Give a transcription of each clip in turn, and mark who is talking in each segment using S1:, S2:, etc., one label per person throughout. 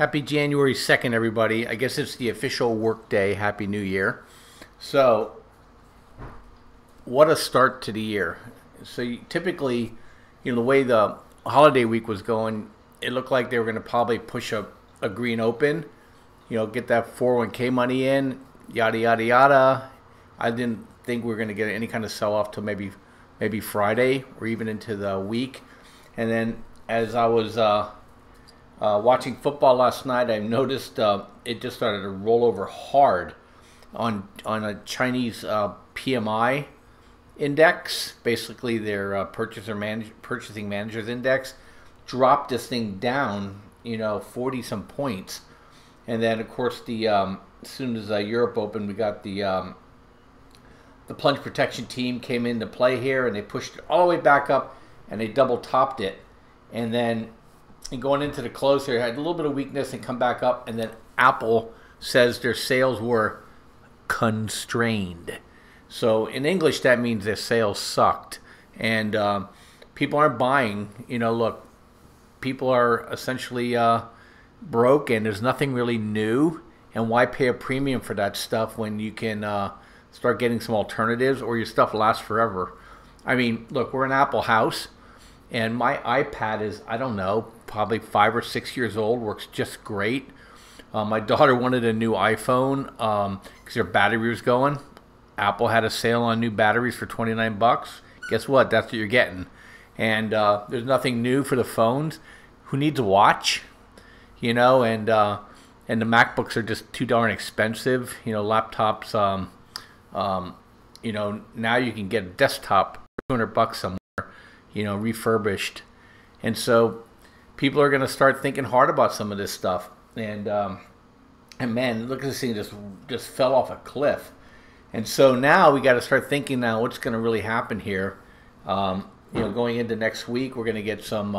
S1: Happy January 2nd, everybody. I guess it's the official work day. Happy New Year. So, what a start to the year. So, typically, the way the holiday week was going, it looked like they were going to probably push a green open, get that 401k money in, yada, yada, yada. I didn't think we were going to get any kind of sell off till maybe Friday or even into the week. And then, as I was watching football last night, I noticed it just started to roll over hard on a Chinese PMI index. Basically, their purchasing managers index dropped this thing down, 40 some points. And then, of course, as soon as Europe opened, we got the plunge protection team came into play here, and they pushed it all the way back up, and they double topped it, and then. And going into the close here, had a little bit of weakness and come back up. And then Apple says their sales were constrained. So in English, that means their sales sucked. And people aren't buying. Look, people are essentially broke and there's nothing really new. And why pay a premium for that stuff when you can start getting some alternatives or your stuff lasts forever? I mean, look, we're an Apple house. And my iPad is, I don't know, probably 5 or 6 years old, works just great. My daughter wanted a new iPhone because her battery was going. Apple had a sale on new batteries for $29. Guess what? That's what you're getting. And there's nothing new for the phones. Who needs a watch? And the MacBooks are just too darn expensive. Laptops, now you can get a desktop for $200 somewhere. Refurbished. And so people are going to start thinking hard about some of this stuff. And man, look at this thing just fell off a cliff. And so now we got to start thinking now what's going to really happen here. Going into next week, we're going to get some,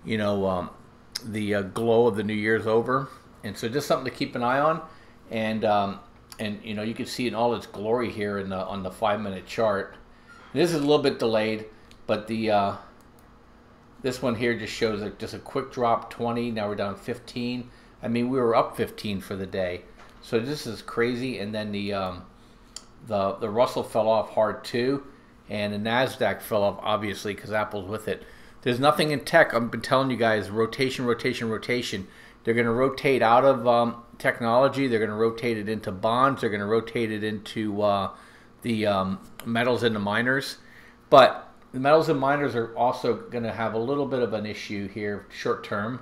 S1: the glow of the New Year's over. And so just something to keep an eye on. And you can see in all its glory here on the 5-minute chart. And this is a little bit delayed. But this one here just shows just a quick drop, 20. Now we're down 15. I mean, we were up 15 for the day. So this is crazy. And then the Russell fell off hard too, and the Nasdaq fell off obviously because Apple's with it. There's nothing in tech. I've been telling you guys, rotation, rotation, rotation. They're going to rotate out of technology. They're going to rotate it into bonds. They're going to rotate it into the metals and the miners, but the metals and miners are also going to have a little bit of an issue here short term.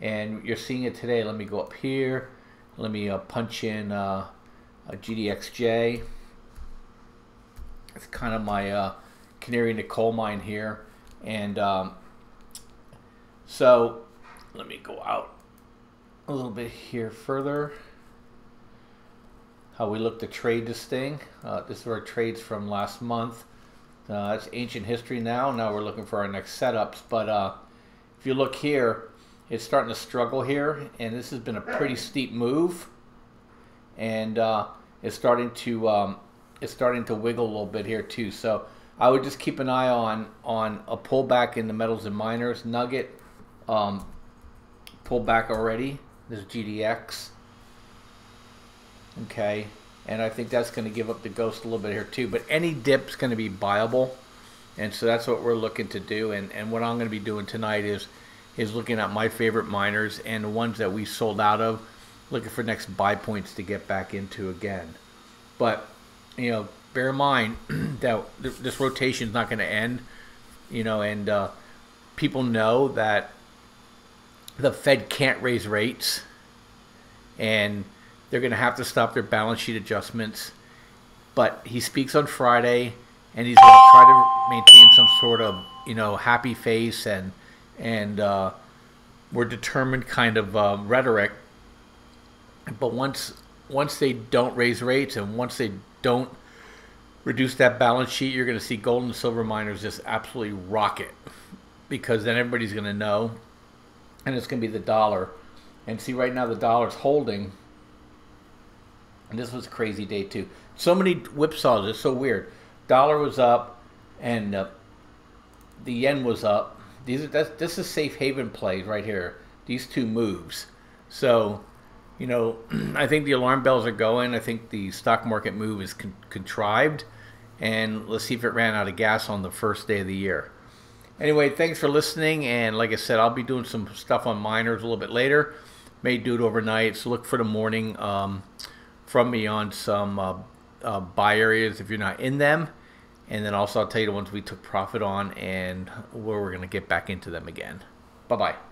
S1: And you're seeing it today. Let me go up here. Let me punch in a GDXJ. It's kind of my canary in the coal mine here. And so let me go out a little bit here further. How we look to trade this thing. This is our trades from last month. It's ancient history now. Now we're looking for our next setups. But if you look here, it's starting to struggle here, and this has been a pretty steep move, and it's starting to wiggle a little bit here too. So I would just keep an eye on a pullback in the metals and miners. Nugget pulled back already. This is GDX. Okay. And I think that's going to give up the ghost a little bit here too. But any dip's going to be buyable. And so that's what we're looking to do. And what I'm going to be doing tonight is looking at my favorite miners and the ones that we sold out of, looking for next buy points to get back into again. But, bear in mind that this rotation is not going to end. And people know that the Fed can't raise rates. And they're going to have to stop their balance sheet adjustments. But he speaks on Friday, and he's going to try to maintain some sort of, happy face and we're determined kind of rhetoric. But once they don't raise rates and once they don't reduce that balance sheet, you're going to see gold and silver miners just absolutely rocket, because then everybody's going to know, and it's going to be the dollar. And see, right now the dollar's holding. And this was a crazy day too. So many whipsaws. It's so weird. Dollar was up, and the yen was up. This is safe haven plays right here. These two moves. So, I think the alarm bells are going. I think the stock market move is contrived. And let's see if it ran out of gas on the first day of the year. Anyway, thanks for listening. And like I said, I'll be doing some stuff on miners a little bit later. May do it overnight. So look for the morning from me on some buy areas if you're not in them. And then also I'll tell you the ones we took profit on and where we're going to get back into them again. Bye-bye.